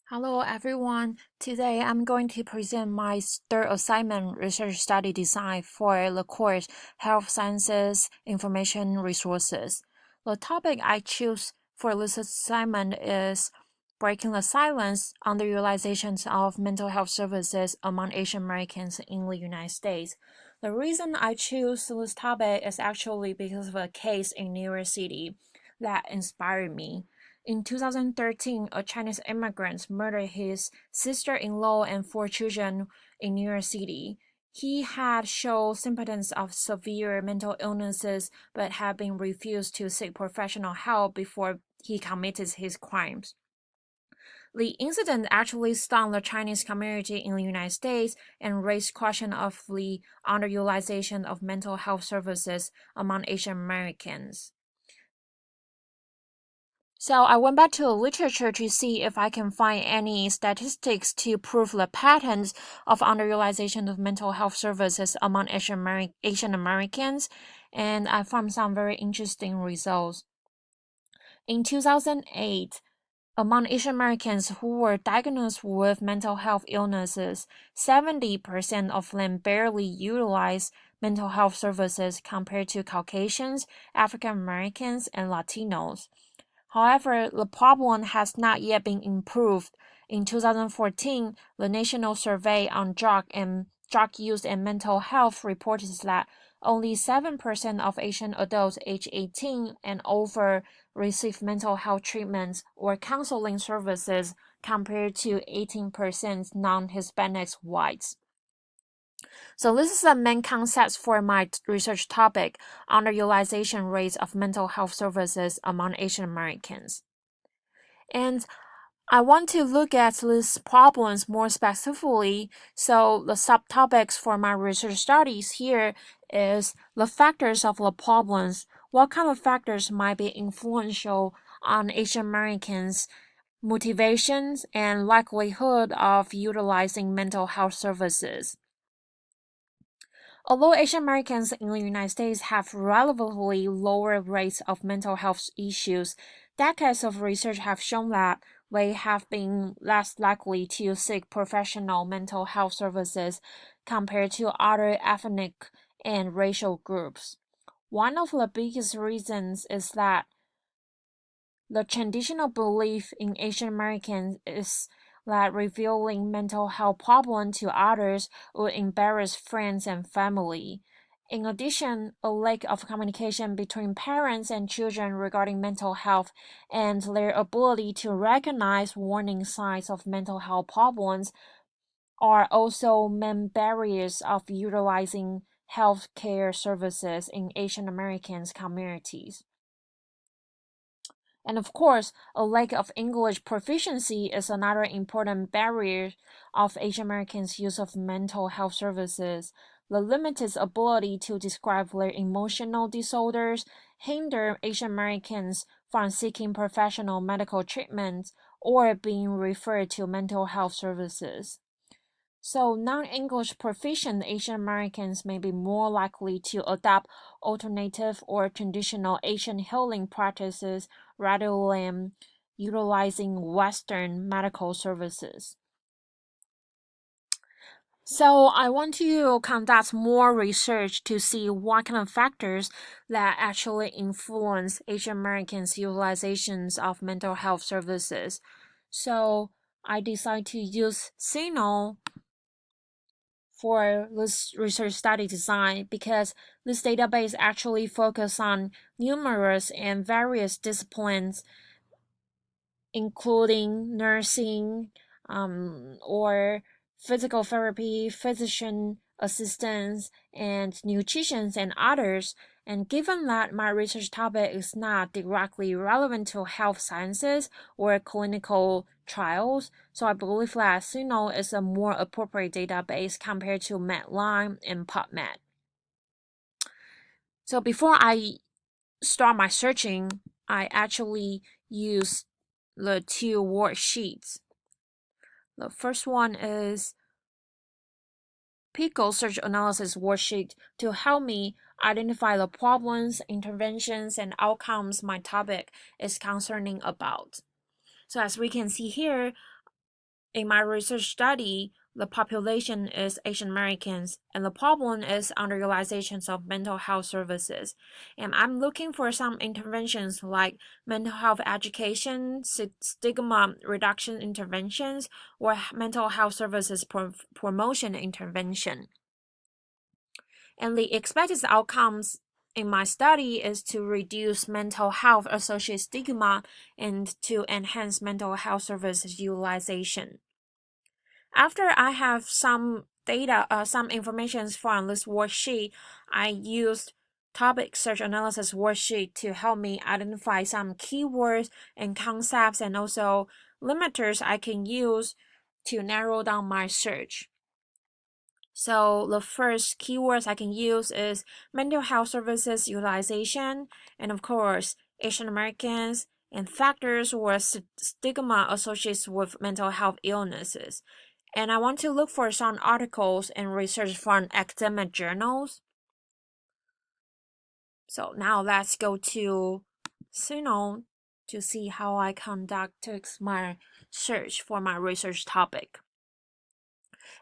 Hello everyone. Today I'm going to present my third assignment research study design for the course Health Sciences Information Resources. The topic I choose for this assignment is breaking the silence on the utilizations of mental health services among Asian Americans in the United States. The reason I choose this topic is actually because of a case in New York City that inspired me. In 2013, a Chinese immigrant murdered his sister-in-law and 4 children in New York City. He had shown symptoms of severe mental illnesses but had been refused to seek professional help before he committed his crimes. The incident actually stunned the Chinese community in the United States and raised question of the underutilization of mental health services among Asian Americans. So I went back to the literature to see if I can find any statistics to prove the patterns of underutilization of mental health services among Asian Americans, and I found some very interesting results. In 2008, among Asian Americans who were diagnosed with mental health illnesses, 70% of them barely utilized mental health services compared to Caucasians, African Americans, and Latinos. However, the problem has not yet been improved. In 2014, the National Survey on Drug Use and Mental Health reported that only 7% of Asian adults aged 18 and over receive mental health treatments or counseling services compared to 18% non-Hispanic whites. So this is the main concept for my research topic, underutilization rates of mental health services among Asian Americans. And I want to look at these problems more specifically. So the subtopics for my research studies here is the factors of the problems. What kind of factors might be influential on Asian Americans' motivations and likelihood of utilizing mental health services? Although Asian Americans in the United States have relatively lower rates of mental health issues, decades of research have shown that they have been less likely to seek professional mental health services compared to other ethnic and racial groups. One of the biggest reasons is that the traditional belief in Asian Americans is that revealing mental health problems to others would embarrass friends and family. In addition, a lack of communication between parents and children regarding mental health and their ability to recognize warning signs of mental health problems are also main barriers of utilizing healthcare services in Asian Americans communities. And of course, a lack of English proficiency is another important barrier of Asian Americans' use of mental health services. The limited ability to describe their emotional disorders hinder Asian Americans from seeking professional medical treatment or being referred to mental health services. So, non-English proficient Asian Americans may be more likely to adopt alternative or traditional Asian healing practices rather than utilizing Western medical services. So, I want to conduct more research to see what kind of factors that actually influence Asian Americans' utilizations of mental health services. So, I decided to use Signal for this research study design because this database actually focuses on numerous and various disciplines, including nursing, or physical therapy, physician assistants, and nutrition and others. And given that my research topic is not directly relevant to health sciences or clinical trials, so I believe that Signal is a more appropriate database compared to Medline and PubMed. So before I start my searching, I actually use the 2 worksheets. The first one is PICO search analysis worksheet to help me identify the problems, interventions, and outcomes my topic is concerning about. So as we can see here, In my research study, the population is Asian Americans, and the problem is underutilizations of mental health services. And I'm looking for some interventions like mental health education, stigma reduction interventions, or mental health services promotion intervention. And the expected outcomes in my study is to reduce mental health associated stigma and to enhance mental health services utilization. After I have some data, some information from this worksheet, I used topic search analysis worksheet to help me identify some keywords and concepts and also limiters I can use to narrow down my search. So the first keywords I can use is mental health services utilization, and of course, Asian Americans and factors or stigma associated with mental health illnesses. And I want to look for some articles and research from academic journals. So now let's go to Sinon to see how I conduct my search for my research topic.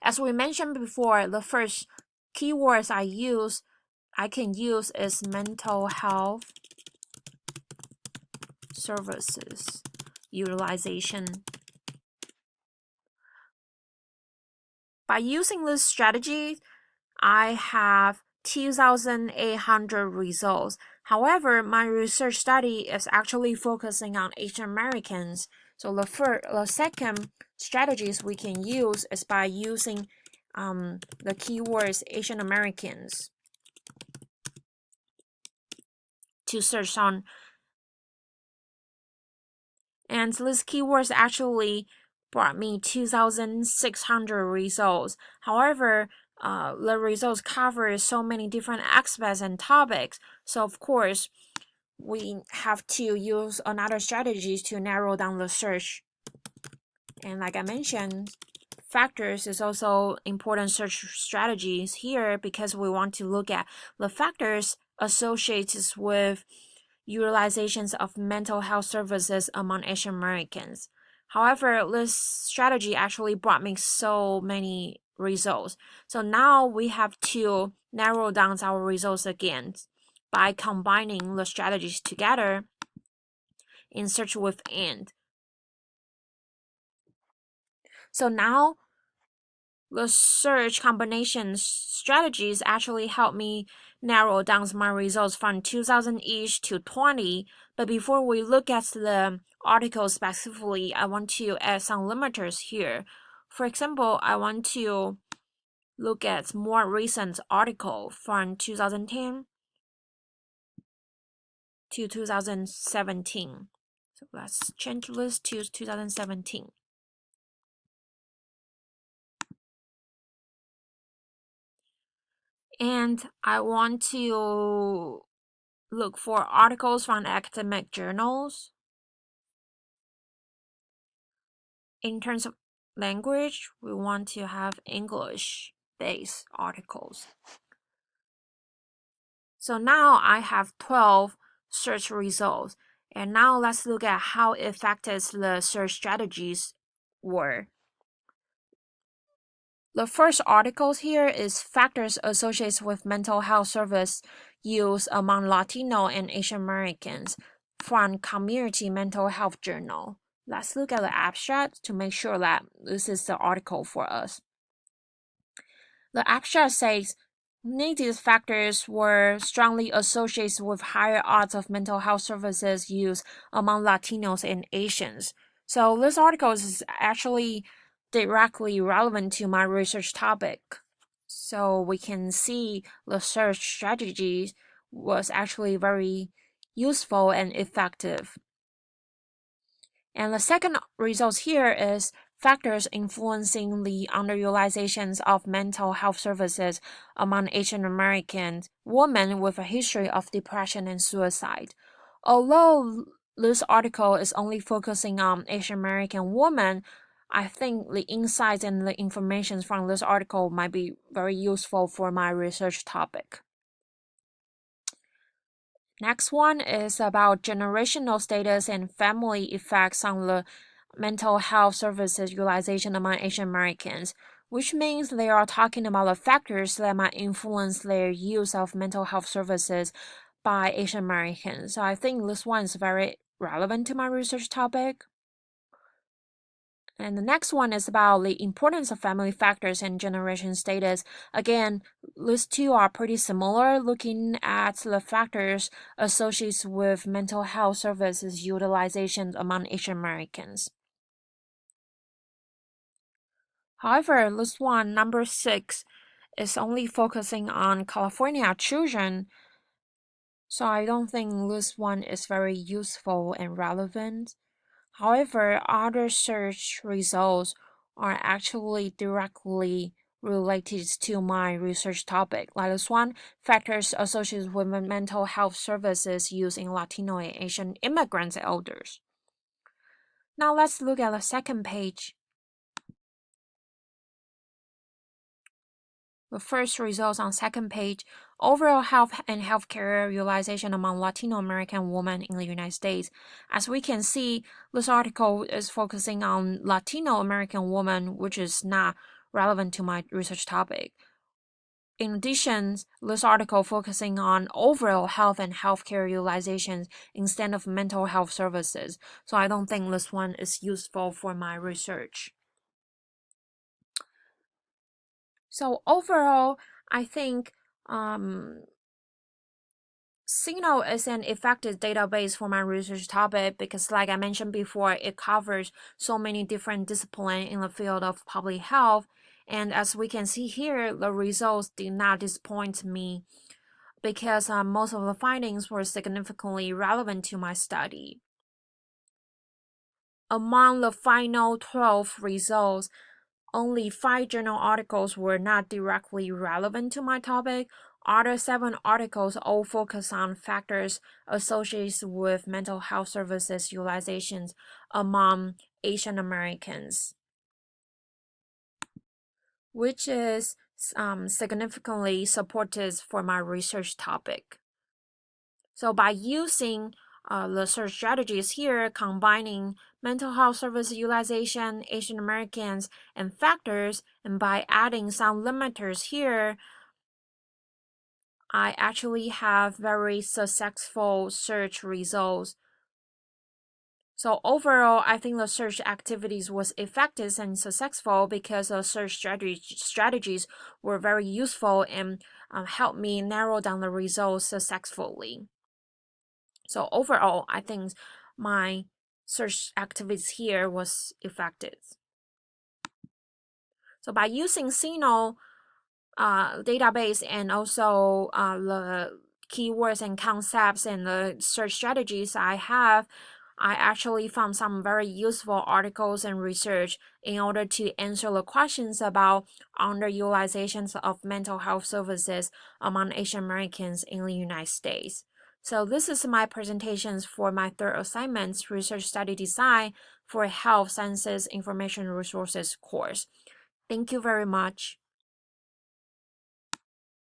As we mentioned before, the first keywords I can use is mental health services utilization. By using this strategy, I have 2,800 results. However, my research study is actually focusing on Asian Americans. So the second strategies we can use is by using the keywords Asian Americans to search on. And this keywords actually brought me 2,600 results. However, the results cover so many different aspects and topics. So of course, we have to use another strategies to narrow down the search. And like I mentioned, factors is also important search strategies here because we want to look at the factors associated with utilizations of mental health services among Asian Americans. However, this strategy actually brought me so many results. So now we have to narrow down our results again by combining the strategies together in search with and. So now the search combination strategies actually help me narrow down my results from 2,000 each to 20. But before we look at the article specifically, I want to add some limiters here. For example, I want to look at more recent article from 2010 to 2017. So let's change this to 2017. And I want to look for articles from academic journals. In terms of language, we want to have English-based articles. So now I have 12 search results. And now let's look at how effective the search strategies were. The first articles here is factors associated with mental health service use among Latino and Asian Americans from Community Mental Health Journal. Let's look at the abstract to make sure that this is the article for us. The abstract says these factors were strongly associated with higher odds of mental health services use among Latinos and Asians. So this article is actually directly relevant to my research topic. So we can see the search strategy was actually very useful and effective. And the second result here is factors influencing the underutilizations of mental health services among Asian American women with a history of depression and suicide. Although this article is only focusing on Asian American women, I think the insights and the information from this article might be very useful for my research topic. Next one is about generational status and family effects on the mental health services utilization among Asian Americans, which means they are talking about the factors that might influence their use of mental health services by Asian Americans. So I think this one is very relevant to my research topic. And the next one is about the importance of family factors and generation status. Again, these two are pretty similar, looking at the factors associated with mental health services utilization among Asian Americans. However, this one, number 6, is only focusing on California children, so I don't think this one is very useful and relevant. However, other search results are actually directly related to my research topic. Like this one, factors associated with mental health services used in Latino and Asian immigrants elders. Now let's look at the second page. The first results on second page, overall health and healthcare utilization among Latino American women in the United States. As we can see, this article is focusing on Latino American women, which is not relevant to my research topic. In addition, this article focusing on overall health and healthcare utilization instead of mental health services. So I don't think this one is useful for my research. So overall, I think Signal is an effective database for my research topic because, like I mentioned before, it covers so many different disciplines in the field of public health. And as we can see here, the results did not disappoint me because most of the findings were significantly relevant to my study. Among the final 12 results, only 5 journal articles were not directly relevant to my topic. Other 7 articles all focus on factors associated with mental health services utilizations among Asian Americans, which is significantly supportive for my research topic. So by using the search strategies here, combining mental health service utilization, Asian Americans, and factors, and by adding some limiters here, I actually have very successful search results. So overall, I think the search activities was effective and successful because the search strategies were very useful and helped me narrow down the results successfully. So overall, I think my search activities here was effective. So by using Signal database and also the keywords and concepts and the search strategies I have, I actually found some very useful articles and research in order to answer the questions about underutilizations of mental health services among Asian Americans in the United States. So this is my presentations for my third assignment, Research Study Design for Health Sciences Information Resources course. Thank you very much.